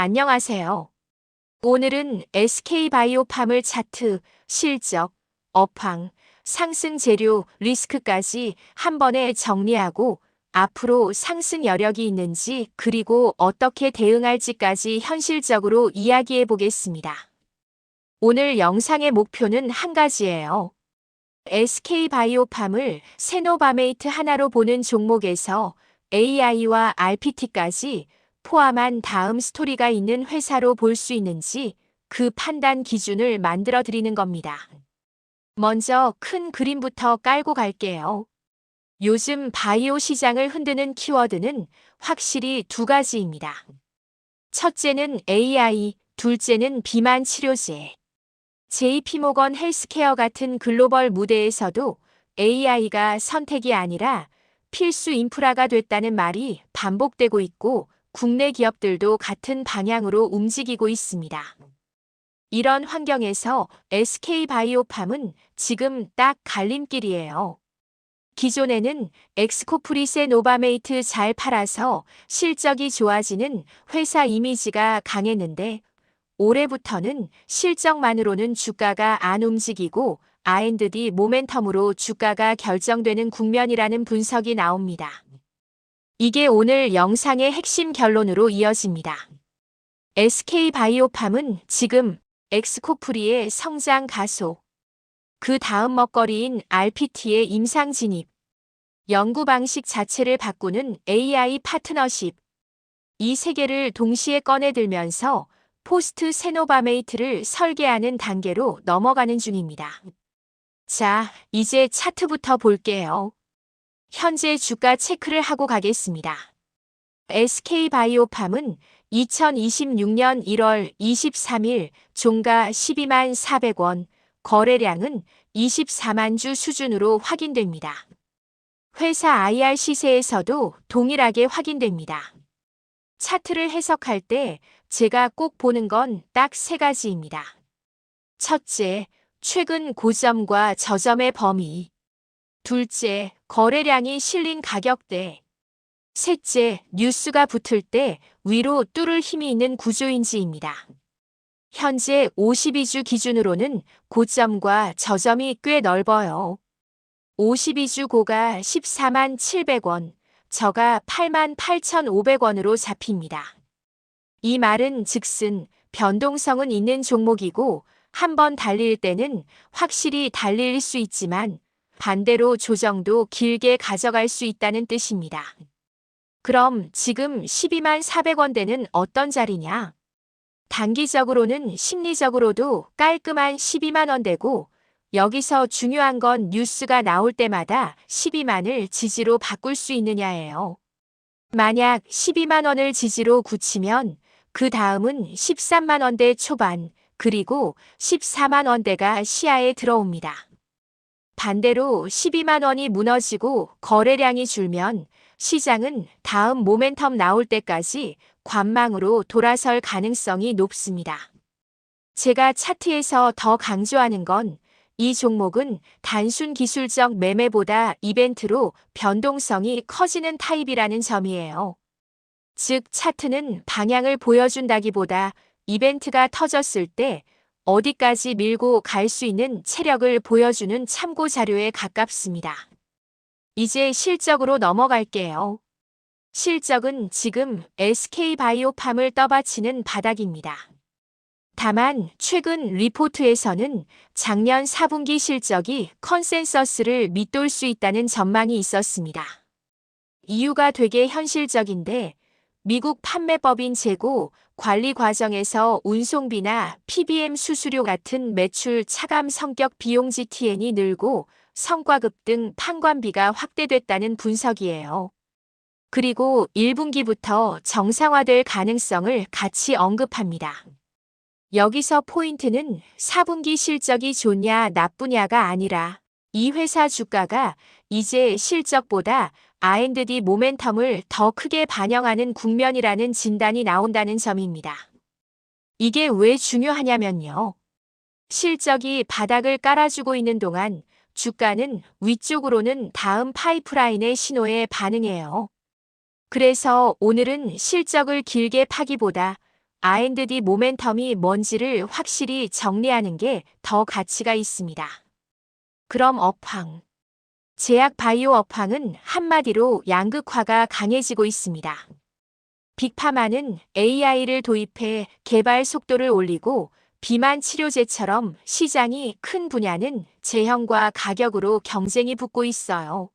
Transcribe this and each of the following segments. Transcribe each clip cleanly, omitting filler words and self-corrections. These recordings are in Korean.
안녕하세요. 오늘은 SK바이오팜을 차트, 실적, 업황, 상승 재료, 리스크까지 한 번에 정리하고 앞으로 상승 여력이 있는지 그리고 어떻게 대응할지까지 현실적으로 이야기해 보겠습니다. 오늘 영상의 목표는 한 가지예요. SK바이오팜을 세노바메이트 하나로 보는 종목에서 AI와 RPT까지 포함한 다음 스토리가 있는 회사로 볼 수 있는지 그 판단 기준을 만들어 드리는 겁니다. 먼저 큰 그림부터 깔고 갈게요. 요즘 바이오 시장을 흔드는 키워드는 확실히 두 가지입니다. 첫째는 AI, 둘째는 비만 치료제. JP모건 헬스케어 같은 글로벌 무대에서도 AI가 선택이 아니라 필수 인프라가 됐다는 말이 반복되고 있고 국내 기업들도 같은 방향으로 움직이고 있습니다. 이런 환경에서 SK바이오팜은 지금 딱 갈림길이에요. 기존에는 엑스코프리세 노바메이트 잘 팔아서 실적이 좋아지는 회사 이미지가 강했는데 올해부터는 실적만으로는 주가가 안 움직이고 R&D 모멘텀으로 주가가 결정되는 국면이라는 분석이 나옵니다. 이게 오늘 영상의 핵심 결론으로 이어집니다. SK바이오팜은 지금 엑스코프리의 성장 가속, 그 다음 먹거리인 RPT의 임상 진입, 연구 방식 자체를 바꾸는 AI 파트너십, 이 세 개를 동시에 꺼내들면서 포스트 세노바메이트를 설계하는 단계로 넘어가는 중입니다. 자, 이제 차트부터 볼게요. 현재 주가 체크를 하고 가겠습니다. SK바이오팜은 2026년 1월 23일 종가 12만 400원, 거래량은 24만 주 수준으로 확인됩니다. 회사 IR 시세에서도 동일하게 확인됩니다. 차트를 해석할 때 제가 꼭 보는 건 딱 세 가지입니다. 첫째, 최근 고점과 저점의 범위. 둘째, 거래량이 실린 가격대. 셋째, 뉴스가 붙을 때 위로 뚫을 힘이 있는 구조인지입니다. 현재 52주 기준으로는 고점과 저점이 꽤 넓어요. 52주 고가 14만 700원, 저가 8만 8,500원으로 잡힙니다. 이 말은 즉슨 변동성은 있는 종목이고 한번 달릴 때는 확실히 달릴 수 있지만 반대로 조정도 길게 가져갈 수 있다는 뜻입니다. 그럼 지금 12만 400원대는 어떤 자리냐? 단기적으로는 심리적으로도 깔끔한 12만 원대고 여기서 중요한 건 뉴스가 나올 때마다 12만을 지지로 바꿀 수 있느냐예요. 만약 12만 원을 지지로 굳히면 그 다음은 13만 원대 초반 그리고 14만 원대가 시야에 들어옵니다. 반대로 12만 원이 무너지고 거래량이 줄면 시장은 다음 모멘텀 나올 때까지 관망으로 돌아설 가능성이 높습니다. 제가 차트에서 더 강조하는 건 이 종목은 단순 기술적 매매보다 이벤트로 변동성이 커지는 타입이라는 점이에요. 즉, 차트는 방향을 보여준다기보다 이벤트가 터졌을 때 어디까지 밀고 갈 수 있는 체력을 보여주는 참고 자료에 가깝습니다. 이제 실적으로 넘어갈게요. 실적은 지금 SK바이오팜을 떠받치는 바닥입니다. 다만 최근 리포트에서는 작년 4분기 실적이 컨센서스를 밑돌 수 있다는 전망이 있었습니다. 이유가 되게 현실적인데 미국 판매법인 재고 관리 과정에서 운송비나 PBM 수수료 같은 매출 차감 성격 비용 GTN이 늘고 성과급 등 판관비가 확대됐다는 분석이에요. 그리고 1분기부터 정상화될 가능성을 같이 언급합니다. 여기서 포인트는 4분기 실적이 좋냐 나쁘냐가 아니라 이 회사 주가가 이제 실적보다 R&D 모멘텀을 더 크게 반영하는 국면이라는 진단이 나온다는 점입니다. 이게 왜 중요하냐면요. 실적이 바닥을 깔아주고 있는 동안 주가는 위쪽으로는 다음 파이프라인의 신호에 반응해요. 그래서 오늘은 실적을 길게 파기보다 R&D 모멘텀이 뭔지를 확실히 정리하는 게 더 가치가 있습니다. 그럼 업황. 제약 바이오 업황은 한마디로 양극화가 강해지고 있습니다. 빅파마는 AI를 도입해 개발 속도를 올리고 비만 치료제처럼 시장이 큰 분야는 제형과 가격으로 경쟁이 붙고 있어요.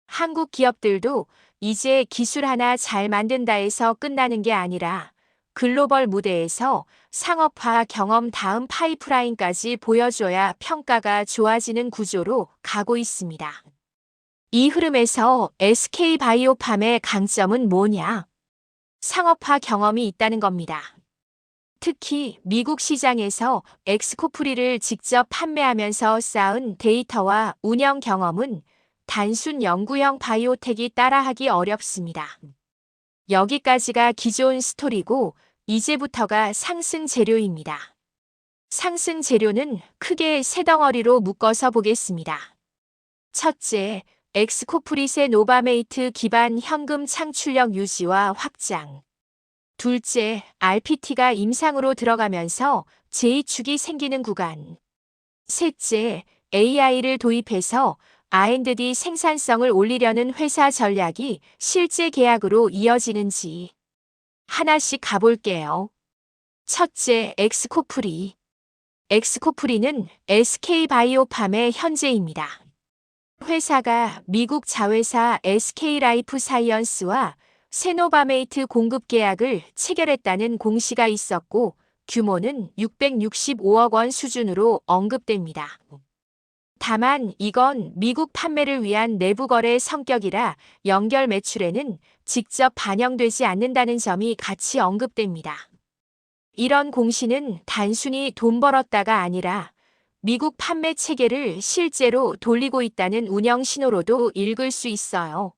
한국 기업들도 이제 기술 하나 잘 만든다 해서 끝나는 게 아니라 글로벌 무대에서 상업화 경험 다음 파이프라인까지 보여줘야 평가가 좋아지는 구조로 가고 있습니다. 이 흐름에서 SK바이오팜의 강점은 뭐냐? 상업화 경험이 있다는 겁니다. 특히 미국 시장에서 엑스코프리를 직접 판매하면서 쌓은 데이터와 운영 경험은 단순 연구형 바이오텍이 따라하기 어렵습니다. 여기까지가 기존 스토리고 이제부터가 상승 재료입니다. 상승 재료는 크게 세 덩어리로 묶어서 보겠습니다. 첫째, 엑스코프릿의 노바메이트 기반 현금 창출력 유지와 확장. 둘째, RPT가 임상으로 들어가면서 제2축이 생기는 구간. 셋째, AI를 도입해서 R&D 생산성을 올리려는 회사 전략이 실제 계약으로 이어지는지 하나씩 가볼게요. 첫째, 엑스코프리. 엑스코프리는 SK바이오팜의 현재입니다. 회사가 미국 자회사 SK라이프사이언스와 세노바메이트 공급 계약을 체결했다는 공시가 있었고 규모는 665억 원 수준으로 언급됩니다. 다만 이건 미국 판매를 위한 내부 거래 성격이라 연결 매출에는 직접 반영되지 않는다는 점이 같이 언급됩니다. 이런 공시는 단순히 돈 벌었다가 아니라 미국 판매 체계를 실제로 돌리고 있다는 운영 신호로도 읽을 수 있어요.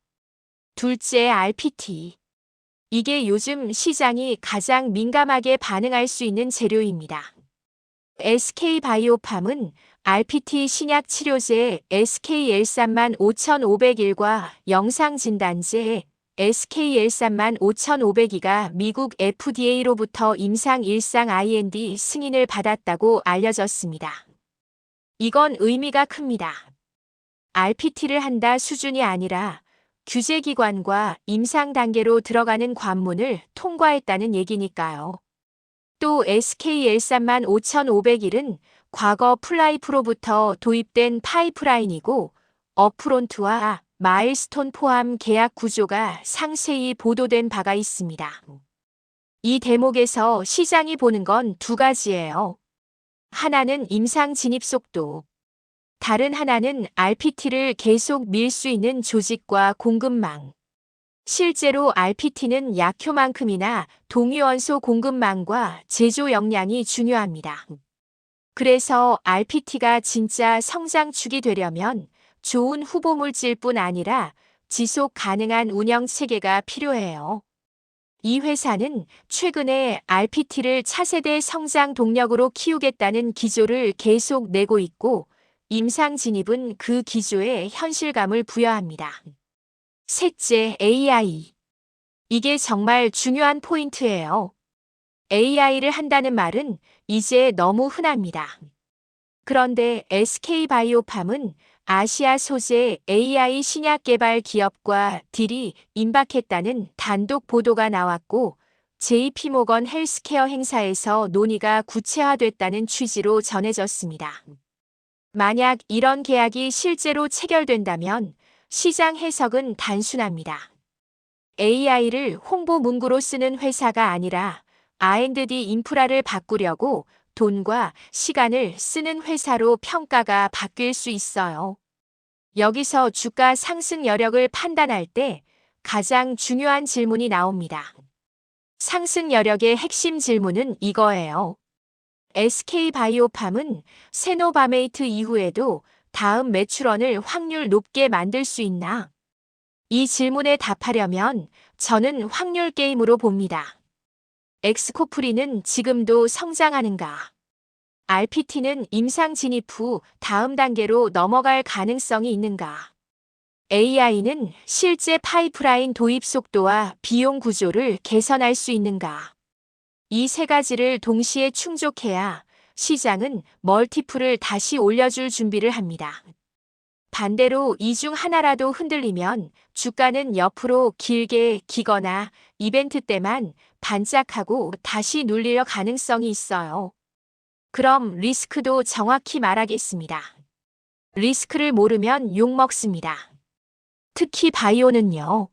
둘째, RPT. 이게 요즘 시장이 가장 민감하게 반응할 수 있는 재료입니다. SK바이오팜은 RPT 신약 치료제 SK135,501과 영상진단제 SK135,502가 미국 FDA로부터 임상 일상 IND 승인을 받았다고 알려졌습니다. 이건 의미가 큽니다. RPT를 한다 수준이 아니라 규제기관과 임상 단계로 들어가는 관문을 통과했다는 얘기니까요. 또 SK135,501은 과거 플라이프로부터 도입된 파이프라인이고 업프론트와 마일스톤 포함 계약 구조가 상세히 보도된 바가 있습니다. 이 대목에서 시장이 보는 건 두 가지예요. 하나는 임상 진입 속도. 다른 하나는 RPT를 계속 밀 수 있는 조직과 공급망. 실제로 RPT는 약효만큼이나 동위원소 공급망과 제조 역량이 중요합니다. 그래서 RPT가 진짜 성장축이 되려면 좋은 후보물질뿐 아니라 지속 가능한 운영 체계가 필요해요. 이 회사는 최근에 RPT를 차세대 성장 동력으로 키우겠다는 기조를 계속 내고 있고 임상 진입은 그 기조에 현실감을 부여합니다. 셋째, AI. 이게 정말 중요한 포인트예요. AI를 한다는 말은 이제 너무 흔합니다. 그런데 SK바이오팜은 아시아 소재 AI 신약 개발 기업과 딜이 임박했다는 단독 보도가 나왔고 JP모건 헬스케어 행사에서 논의가 구체화됐다는 취지로 전해졌습니다. 만약 이런 계약이 실제로 체결된다면 시장 해석은 단순합니다. AI를 홍보 문구로 쓰는 회사가 아니라 R&D 인프라를 바꾸려고 돈과 시간을 쓰는 회사로 평가가 바뀔 수 있어요. 여기서 주가 상승 여력을 판단할 때 가장 중요한 질문이 나옵니다. 상승 여력의 핵심 질문은 이거예요. SK바이오팜은 세노바메이트 이후에도 다음 매출원을 확률 높게 만들 수 있나? 이 질문에 답하려면 저는 확률 게임으로 봅니다. 엑스코프리는 지금도 성장하는가? RPT는 임상 진입 후 다음 단계로 넘어갈 가능성이 있는가? AI는 실제 파이프라인 도입 속도와 비용 구조를 개선할 수 있는가? 이 세 가지를 동시에 충족해야 시장은 멀티플을 다시 올려줄 준비를 합니다. 반대로 이 중 하나라도 흔들리면 주가는 옆으로 길게 기거나 이벤트 때만 반짝하고 다시 눌릴 가능성이 있어요. 그럼 리스크도 정확히 말하겠습니다. 리스크를 모르면 욕먹습니다. 특히 바이오는요.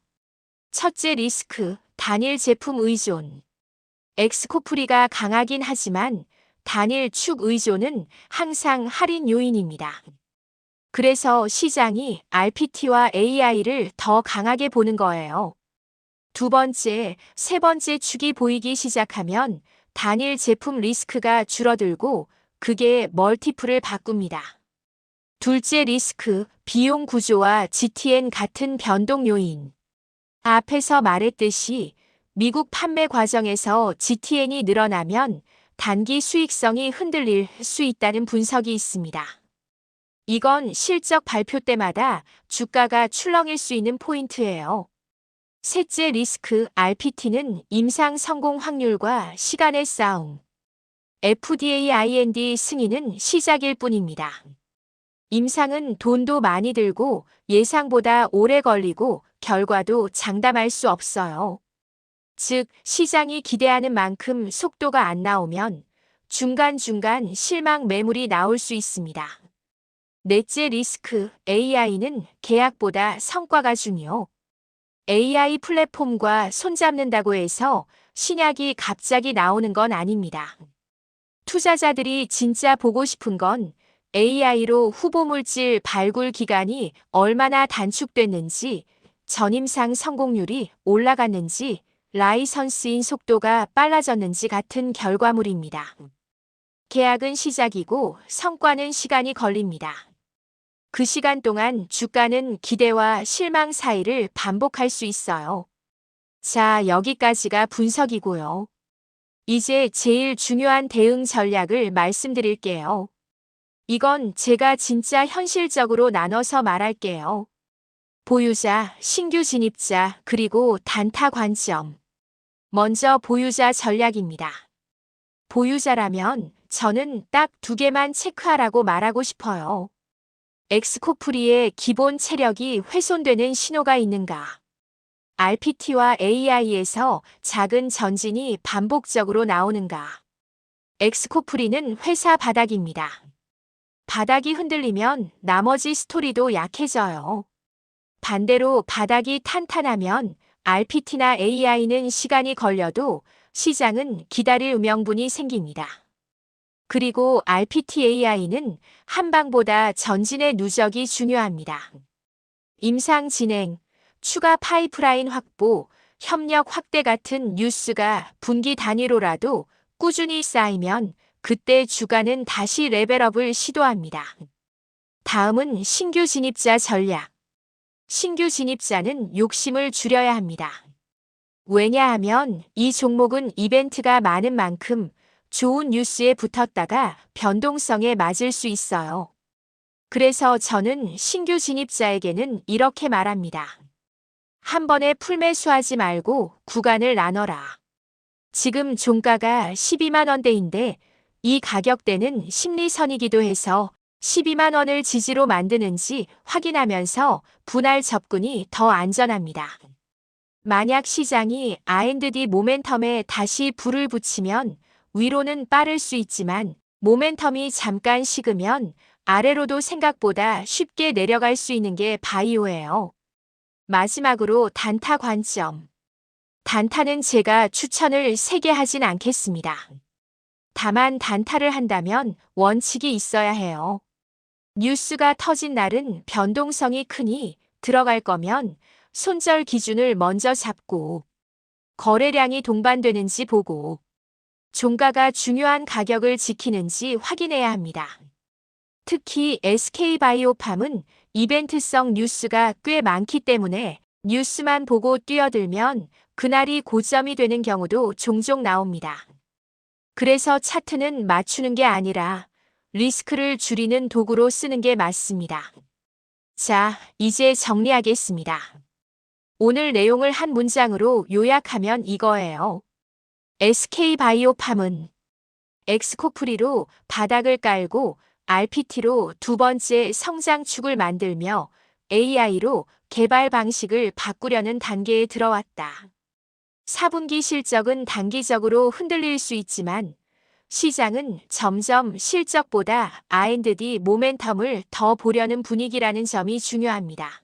첫째 리스크, 단일 제품 의존. 엑스코프리가 강하긴 하지만 단일 축 의존은 항상 할인 요인입니다. 그래서 시장이 RPT와 AI를 더 강하게 보는 거예요. 두 번째, 세 번째 축이 보이기 시작하면 단일 제품 리스크가 줄어들고 그게 멀티플을 바꿉니다. 둘째 리스크, 비용 구조와 GTN 같은 변동 요인. 앞에서 말했듯이 미국 판매 과정에서 GTN이 늘어나면 단기 수익성이 흔들릴 수 있다는 분석이 있습니다. 이건 실적 발표 때마다 주가가 출렁일 수 있는 포인트예요. 셋째 리스크, RPT는 임상 성공 확률과 시간의 싸움. FDA IND 승인은 시작일 뿐입니다. 임상은 돈도 많이 들고 예상보다 오래 걸리고 결과도 장담할 수 없어요. 즉, 시장이 기대하는 만큼 속도가 안 나오면 중간중간 실망 매물이 나올 수 있습니다. 넷째 리스크, AI는 계약보다 성과가 중요. AI 플랫폼과 손잡는다고 해서 신약이 갑자기 나오는 건 아닙니다. 투자자들이 진짜 보고 싶은 건 AI로 후보물질 발굴 기간이 얼마나 단축됐는지, 전임상 성공률이 올라갔는지, 라이선스인 속도가 빨라졌는지 같은 결과물입니다. 계약은 시작이고 성과는 시간이 걸립니다. 그 시간 동안 주가는 기대와 실망 사이를 반복할 수 있어요. 자, 여기까지가 분석이고요. 이제 제일 중요한 대응 전략을 말씀드릴게요. 이건 제가 진짜 현실적으로 나눠서 말할게요. 보유자, 신규 진입자, 그리고 단타 관점. 먼저 보유자 전략입니다. 보유자라면 저는 딱 두 개만 체크하라고 말하고 싶어요. 엑스코프리의 기본 체력이 훼손되는 신호가 있는가? RPT와 AI에서 작은 전진이 반복적으로 나오는가? 엑스코프리는 회사 바닥입니다. 바닥이 흔들리면 나머지 스토리도 약해져요. 반대로 바닥이 탄탄하면 RPT나 AI는 시간이 걸려도 시장은 기다릴 명분이 생깁니다. 그리고 RPT AI는 한방보다 전진의 누적이 중요합니다. 임상 진행, 추가 파이프라인 확보, 협력 확대 같은 뉴스가 분기 단위로라도 꾸준히 쌓이면 그때 주가는 다시 레벨업을 시도합니다. 다음은 신규 진입자 전략. 신규 진입자는 욕심을 줄여야 합니다. 왜냐하면 이 종목은 이벤트가 많은 만큼 좋은 뉴스에 붙었다가 변동성에 맞을 수 있어요. 그래서 저는 신규 진입자에게는 이렇게 말합니다. 한 번에 풀매수하지 말고 구간을 나눠라. 지금 종가가 12만 원대인데 이 가격대는 심리선이기도 해서 12만 원을 지지로 만드는지 확인하면서 분할 접근이 더 안전합니다. 만약 시장이 R&D 모멘텀에 다시 불을 붙이면 위로는 빠를 수 있지만 모멘텀이 잠깐 식으면 아래로도 생각보다 쉽게 내려갈 수 있는 게 바이오예요. 마지막으로 단타 관점. 단타는 제가 추천을 세게 하진 않겠습니다. 다만 단타를 한다면 원칙이 있어야 해요. 뉴스가 터진 날은 변동성이 크니 들어갈 거면 손절 기준을 먼저 잡고 거래량이 동반되는지 보고 종가가 중요한 가격을 지키는지 확인해야 합니다. 특히 SK바이오팜은 이벤트성 뉴스가 꽤 많기 때문에 뉴스만 보고 뛰어들면 그날이 고점이 되는 경우도 종종 나옵니다. 그래서 차트는 맞추는 게 아니라 리스크를 줄이는 도구로 쓰는 게 맞습니다. 자, 이제 정리하겠습니다. 오늘 내용을 한 문장으로 요약하면 이거예요. SK바이오팜은 엑스코프리로 바닥을 깔고 RPT로 두 번째 성장축을 만들며 AI로 개발 방식을 바꾸려는 단계에 들어왔다. 4분기 실적은 단기적으로 흔들릴 수 있지만 시장은 점점 실적보다 R&D 모멘텀을 더 보려는 분위기라는 점이 중요합니다.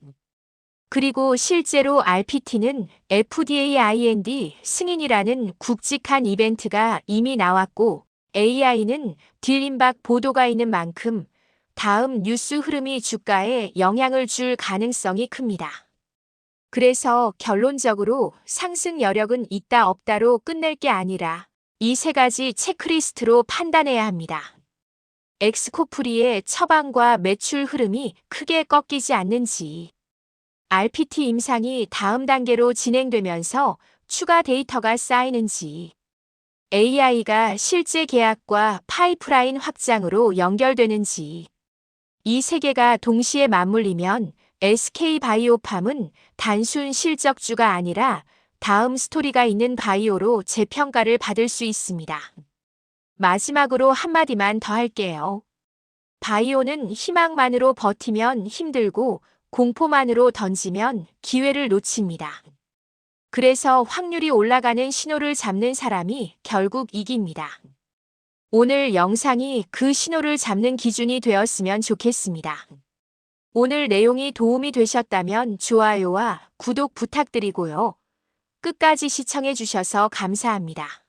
그리고 실제로 RPT는 FDA IND 승인이라는 굵직한 이벤트가 이미 나왔고 AI는 딜임박 보도가 있는 만큼 다음 뉴스 흐름이 주가에 영향을 줄 가능성이 큽니다. 그래서 결론적으로 상승 여력은 있다 없다로 끝낼 게 아니라 이 세 가지 체크리스트로 판단해야 합니다. 엑스코프리의 처방과 매출 흐름이 크게 꺾이지 않는지, RPT 임상이 다음 단계로 진행되면서 추가 데이터가 쌓이는지, AI가 실제 계약과 파이프라인 확장으로 연결되는지, 이 세 개가 동시에 맞물리면 SK바이오팜은 단순 실적주가 아니라 다음 스토리가 있는 바이오로 재평가를 받을 수 있습니다. 마지막으로 한마디만 더 할게요. 바이오는 희망만으로 버티면 힘들고 공포만으로 던지면 기회를 놓칩니다. 그래서 확률이 올라가는 신호를 잡는 사람이 결국 이깁니다. 오늘 영상이 그 신호를 잡는 기준이 되었으면 좋겠습니다. 오늘 내용이 도움이 되셨다면 좋아요와 구독 부탁드리고요. 끝까지 시청해 주셔서 감사합니다.